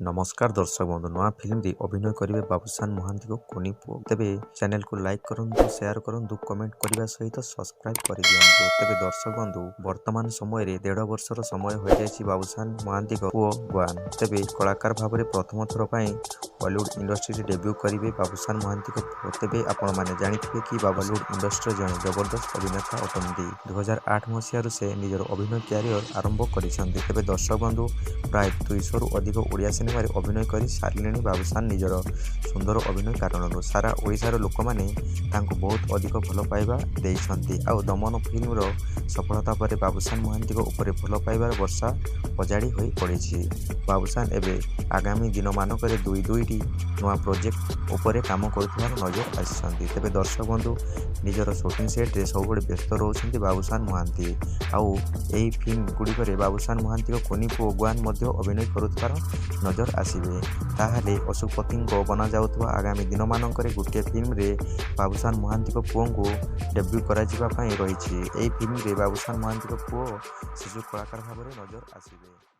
नमस्कार दर्शक बंधु नुआ फिल्म अभिनय करेंगे बाबूशान महांती को कोनी पुओ तेबे चैनल को लाइक करूँ शेयर करूँ कमेंट करने सहित सब्सक्राइब कर दिंतु तेबे दर्शक बंधु वर्तमान समय रे 1.5 वर्षर समय हो जाए बाबूशान महांती को पुओ गुआन तेबे कलाकार भाव में प्रथम थर बॉलीवुड इंडस्ट्री डेब्यू करेंगे बाबूशान महांती को पुओ तेबे आपण मैंने जानिथिबे कि बॉलीवुड इंडस्ट्री जड़े जबरदस्त अभिनेता अटंती 2008 मसीह से निजर अभिनय क्यारियर आरंभ कर दर्शक बंधु प्राय 200 रु अधिक ओडिया सिनेमा अभिनय कर सारे बाबूशान निजर सुंदर अभिनय कारण सारा ओडिशार लोक मैंने बहुत अधिक भल पाइबा देइछंती आउ दमन फिल्म सफलता पर बाबूशान महांती ऊपर भल पाइबार वर्षा पजाड़ी हो पड़ी। बाबूशान एवं आगामी दिन मानक दुईटी नुआ प्रोजेक्ट उपर काम कर नजर आसी तेरे दर्शक बंधु निजर शूटिंग सेट्रे सब व्यस्त रोच बाबूशान महांती आउ यही फिल्म गुड़िक बाबूशान महांती कोनी पुओ गुआन अभिनय करुवार नजर आसबे ताहले अशोकपति बना जाउथबा आगामी दिन मानक गोटे फिल्म रे बाबूशान महांती पुओ को डेब्यू करा रही। फिल्म रे बाबूशान महांती पुओ शिशु कलाकार भाव नजर आसबे।